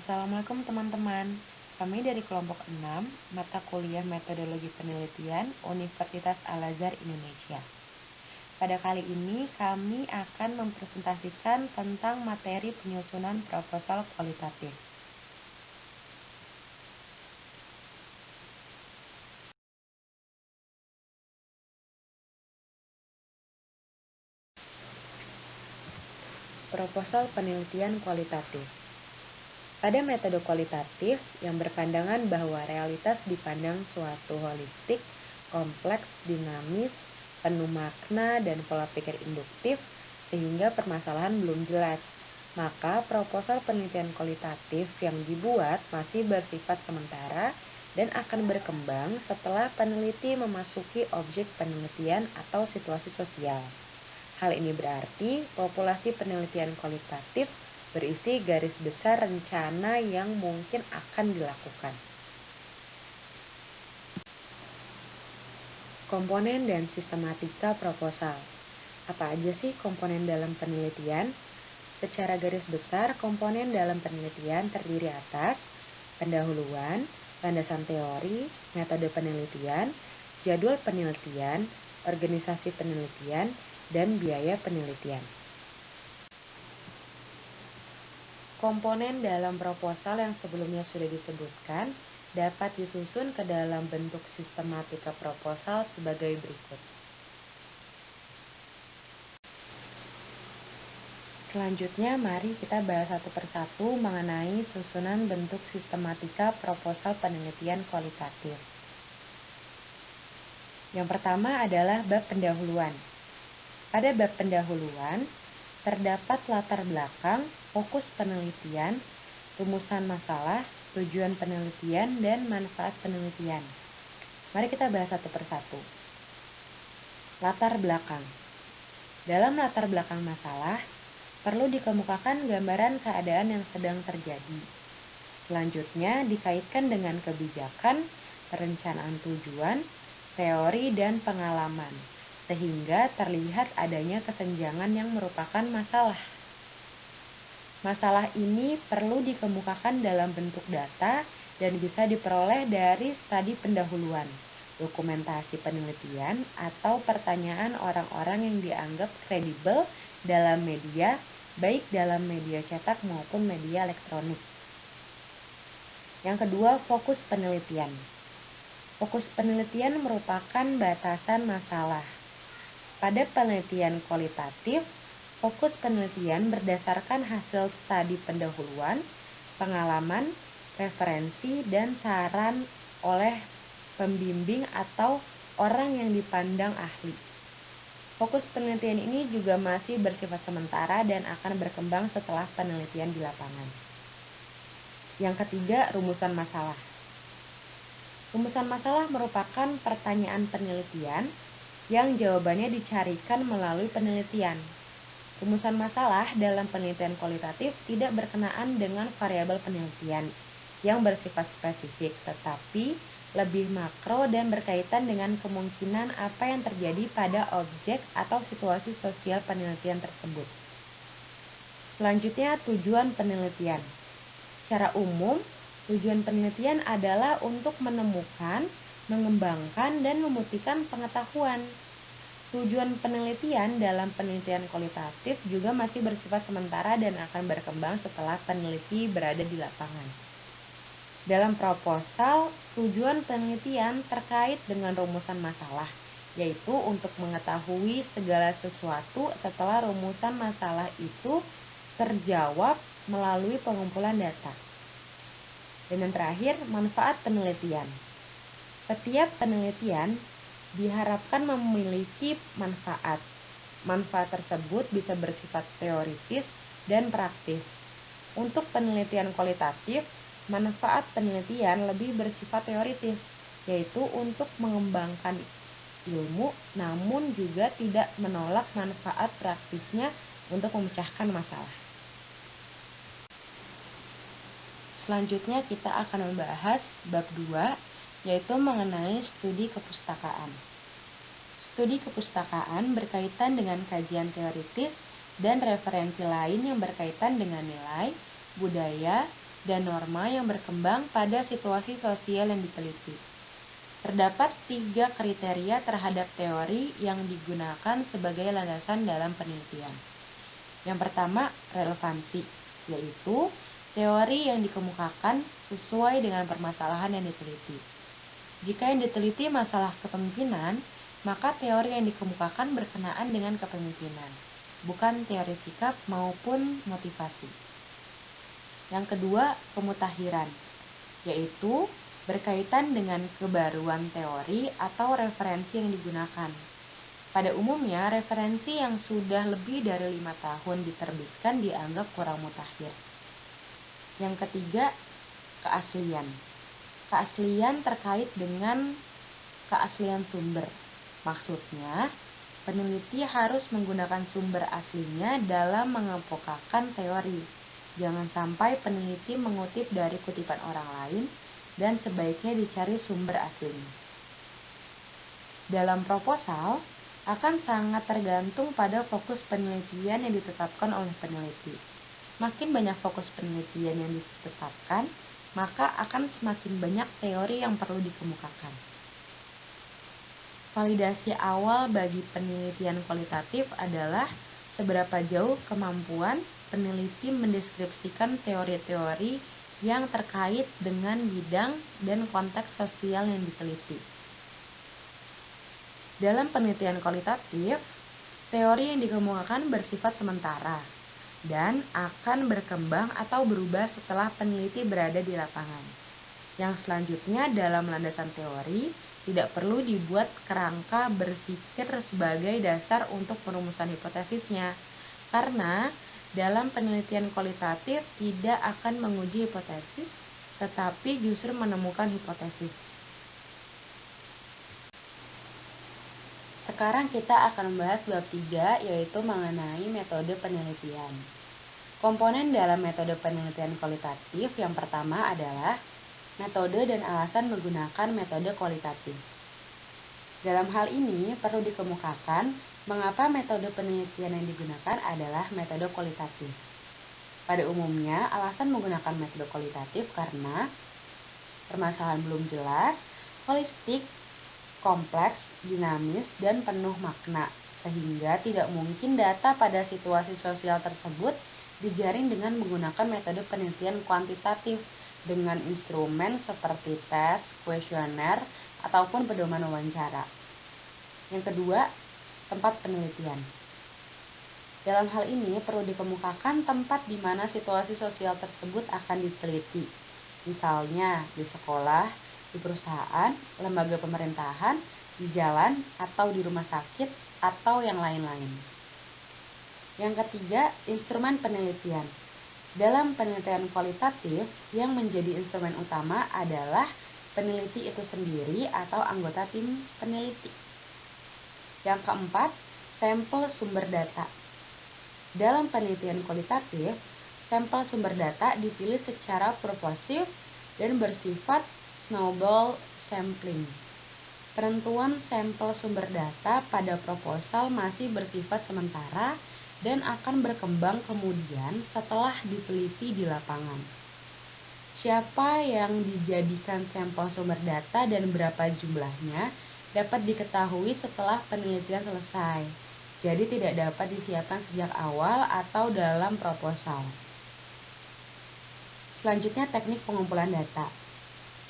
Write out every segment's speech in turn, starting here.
Assalamualaikum teman-teman. Kami dari kelompok 6, mata kuliah Metodologi Penelitian Universitas Al-Azhar Indonesia. Pada kali ini kami akan mempresentasikan tentang materi penyusunan proposal kualitatif. Proposal penelitian kualitatif. Pada metode kualitatif yang berpandangan bahwa realitas dipandang suatu holistik, kompleks, dinamis, penuh makna, dan pola pikir induktif, sehingga permasalahan belum jelas. Maka proposal penelitian kualitatif yang dibuat masih bersifat sementara dan akan berkembang setelah peneliti memasuki objek penelitian atau situasi sosial. Hal ini berarti populasi penelitian kualitatif berisi garis besar rencana yang mungkin akan dilakukan. Komponen dan sistematika proposal. Apa aja sih komponen dalam penelitian? Secara garis besar, komponen dalam penelitian terdiri atas pendahuluan, landasan teori, metode penelitian, jadwal penelitian, organisasi penelitian, dan biaya penelitian. Komponen dalam proposal yang sebelumnya sudah disebutkan dapat disusun ke dalam bentuk sistematika proposal sebagai berikut. Selanjutnya, mari kita bahas satu persatu mengenai susunan bentuk sistematika proposal penelitian kualitatif. Yang pertama adalah bab pendahuluan. Pada bab pendahuluan, terdapat latar belakang, fokus penelitian, rumusan masalah, tujuan penelitian, dan manfaat penelitian. Mari kita bahas satu persatu. Latar belakang. Dalam latar belakang masalah, perlu dikemukakan gambaran keadaan yang sedang terjadi. Selanjutnya, dikaitkan dengan kebijakan, perencanaan tujuan, teori, dan pengalaman, sehingga terlihat adanya kesenjangan yang merupakan masalah. Masalah ini perlu dikemukakan dalam bentuk data dan bisa diperoleh dari studi pendahuluan, dokumentasi penelitian, atau pertanyaan orang-orang yang dianggap kredibel dalam media, baik dalam media cetak maupun media elektronik. Yang kedua, fokus penelitian. Fokus penelitian merupakan batasan masalah. Pada penelitian kualitatif, fokus penelitian berdasarkan hasil studi pendahuluan, pengalaman, referensi, dan saran oleh pembimbing atau orang yang dipandang ahli. Fokus penelitian ini juga masih bersifat sementara dan akan berkembang setelah penelitian di lapangan. Yang ketiga, rumusan masalah. Rumusan masalah merupakan pertanyaan penelitian yang jawabannya dicarikan melalui penelitian. Rumusan masalah dalam penelitian kualitatif tidak berkenaan dengan variabel penelitian yang bersifat spesifik, tetapi lebih makro dan berkaitan dengan kemungkinan apa yang terjadi pada objek atau situasi sosial penelitian tersebut. Selanjutnya, tujuan penelitian. Secara umum, tujuan penelitian adalah untuk menemukan, mengembangkan, dan membuktikan pengetahuan. Tujuan penelitian dalam penelitian kualitatif juga masih bersifat sementara dan akan berkembang setelah peneliti berada di lapangan. Dalam proposal, tujuan penelitian terkait dengan rumusan masalah, yaitu untuk mengetahui segala sesuatu setelah rumusan masalah itu terjawab melalui pengumpulan data. Dan yang terakhir, manfaat penelitian. Setiap penelitian diharapkan memiliki manfaat. Manfaat tersebut bisa bersifat teoritis dan praktis. Untuk penelitian kualitatif, manfaat penelitian lebih bersifat teoritis, yaitu untuk mengembangkan ilmu, namun juga tidak menolak manfaat praktisnya untuk memecahkan masalah. Selanjutnya kita akan membahas bab 2, yaitu mengenai studi kepustakaan. Studi kepustakaan berkaitan dengan kajian teoritis dan referensi lain yang berkaitan dengan nilai, budaya, dan norma yang berkembang pada situasi sosial yang diteliti. Terdapat 3 kriteria terhadap teori yang digunakan sebagai landasan dalam penelitian. Yang pertama, relevansi, yaitu teori yang dikemukakan sesuai dengan permasalahan yang diteliti. Jika yang diteliti masalah kepemimpinan, maka teori yang dikemukakan berkenaan dengan kepemimpinan, bukan teori sikap maupun motivasi. Yang kedua, pemutakhiran, yaitu berkaitan dengan kebaruan teori atau referensi yang digunakan. Pada umumnya, referensi yang sudah lebih dari 5 tahun diterbitkan dianggap kurang mutakhir. Yang ketiga, keaslian. Keaslian terkait dengan keaslian sumber. Maksudnya, peneliti harus menggunakan sumber aslinya dalam mengemukakan teori. Jangan sampai peneliti mengutip dari kutipan orang lain dan sebaiknya dicari sumber aslinya. Dalam proposal, akan sangat tergantung pada fokus penelitian yang ditetapkan oleh peneliti. Makin banyak fokus penelitian yang ditetapkan, maka akan semakin banyak teori yang perlu dikemukakan. Validasi awal bagi penelitian kualitatif adalah seberapa jauh kemampuan peneliti mendeskripsikan teori-teori yang terkait dengan bidang dan konteks sosial yang diteliti. Dalam penelitian kualitatif, teori yang dikemukakan bersifat sementara dan akan berkembang atau berubah setelah peneliti berada di lapangan. Yang selanjutnya dalam landasan teori, tidak perlu dibuat kerangka berpikir sebagai dasar untuk perumusan hipotesisnya, karena dalam penelitian kualitatif tidak akan menguji hipotesis, tetapi justru menemukan hipotesis. Sekarang kita akan membahas bab 3, yaitu mengenai metode penelitian. Komponen dalam metode penelitian kualitatif yang pertama adalah metode dan alasan menggunakan metode kualitatif. Dalam hal ini perlu dikemukakan mengapa metode penelitian yang digunakan adalah metode kualitatif. Pada umumnya, alasan menggunakan metode kualitatif karena permasalahan belum jelas, holistik, kompleks, dinamis, dan penuh makna, sehingga tidak mungkin data pada situasi sosial tersebut dijaring dengan menggunakan metode penelitian kuantitatif dengan instrumen seperti tes, kuesioner, ataupun pedoman wawancara. Yang kedua, tempat penelitian. Dalam hal ini perlu dikemukakan tempat di mana situasi sosial tersebut akan diteliti, misalnya di sekolah, di perusahaan, lembaga pemerintahan, di jalan, atau di rumah sakit, atau yang lain-lain. Yang ketiga, instrumen penelitian. Dalam penelitian kualitatif, yang menjadi instrumen utama adalah peneliti itu sendiri atau anggota tim peneliti. Yang keempat, sampel sumber data. Dalam penelitian kualitatif, sampel sumber data dipilih secara proporsif dan bersifat snowball sampling. Penentuan sampel sumber data pada proposal masih bersifat sementara dan akan berkembang kemudian setelah diteliti di lapangan. Siapa yang dijadikan sampel sumber data dan berapa jumlahnya dapat diketahui setelah penelitian selesai. Jadi tidak dapat disiapkan sejak awal atau dalam proposal. Selanjutnya teknik pengumpulan data.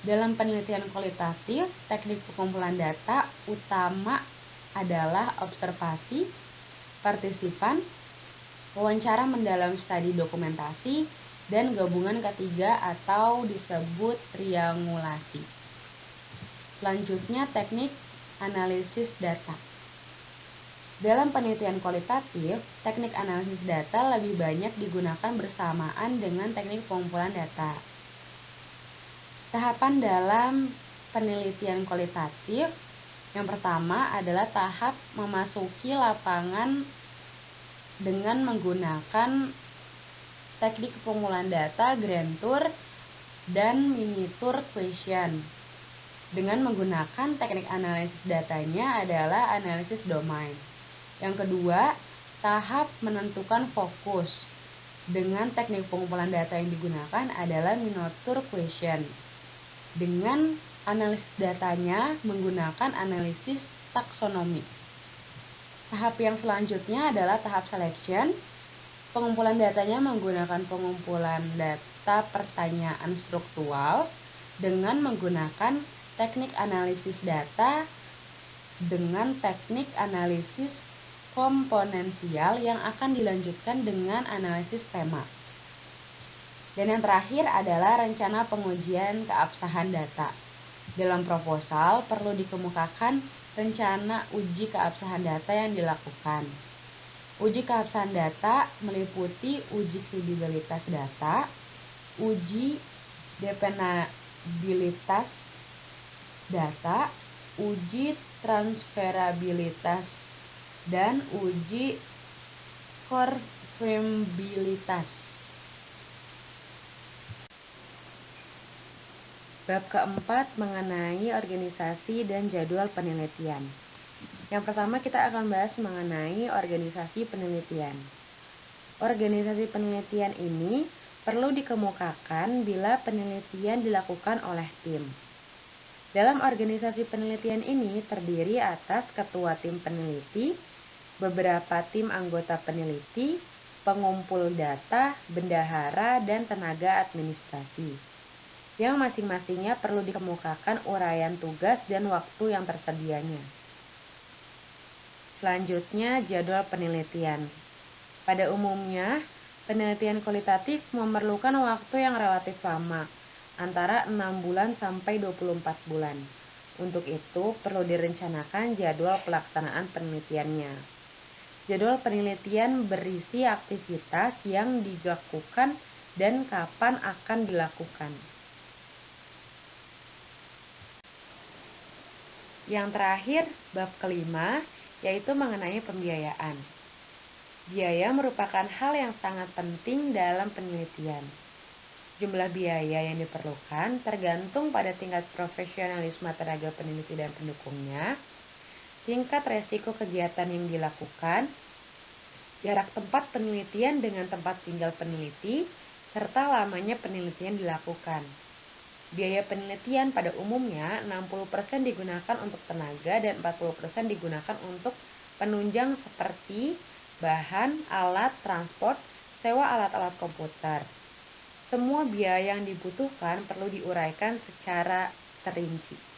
Dalam penelitian kualitatif, teknik pengumpulan data utama adalah observasi, partisipan, wawancara mendalam studi dokumentasi, dan gabungan ketiga atau disebut triangulasi. Selanjutnya teknik analisis data. Dalam penelitian kualitatif, teknik analisis data lebih banyak digunakan bersamaan dengan teknik pengumpulan data. Tahapan dalam penelitian kualitatif yang pertama adalah tahap memasuki lapangan dengan menggunakan teknik pengumpulan data Grand Tour dan Mini Tour Question. Dengan menggunakan teknik analisis datanya adalah analisis domain. Yang kedua, tahap menentukan fokus. Dengan teknik pengumpulan data yang digunakan adalah miniature question. Dengan analisis datanya menggunakan analisis taksonomi. Tahap yang selanjutnya adalah tahap selection. Pengumpulan datanya menggunakan pengumpulan data pertanyaan struktural dengan menggunakan teknik analisis data dengan teknik analisis komponensial yang akan dilanjutkan dengan analisis tema. Dan yang terakhir adalah rencana pengujian keabsahan data. Dalam proposal perlu dikemukakan rencana uji keabsahan data yang dilakukan. Uji keabsahan data meliputi uji kredibilitas data, uji dependabilitas data, uji transferabilitas, dan uji konfirmabilitas. Bab keempat mengenai organisasi dan jadwal penelitian. Yang pertama kita akan bahas mengenai organisasi penelitian. Organisasi penelitian ini perlu dikemukakan bila penelitian dilakukan oleh tim. Dalam organisasi penelitian ini terdiri atas ketua tim peneliti, beberapa tim anggota peneliti, pengumpul data, bendahara, dan tenaga administrasi, yang masing-masingnya perlu dikemukakan uraian tugas dan waktu yang tersedianya. Selanjutnya, jadwal penelitian. Pada umumnya, penelitian kualitatif memerlukan waktu yang relatif lama, antara 6 bulan sampai 24 bulan. Untuk itu, perlu direncanakan jadwal pelaksanaan penelitiannya. Jadwal penelitian berisi aktivitas yang dilakukan dan kapan akan dilakukan. Yang terakhir, bab kelima, yaitu mengenai pembiayaan. Biaya merupakan hal yang sangat penting dalam penelitian. Jumlah biaya yang diperlukan tergantung pada tingkat profesionalisme tenaga peneliti dan pendukungnya, tingkat resiko kegiatan yang dilakukan, jarak tempat penelitian dengan tempat tinggal peneliti, serta lamanya penelitian dilakukan. Biaya penelitian pada umumnya 60% digunakan untuk tenaga dan 40% digunakan untuk penunjang seperti bahan, alat, transport, sewa alat-alat komputer. Semua biaya yang dibutuhkan perlu diuraikan secara terinci.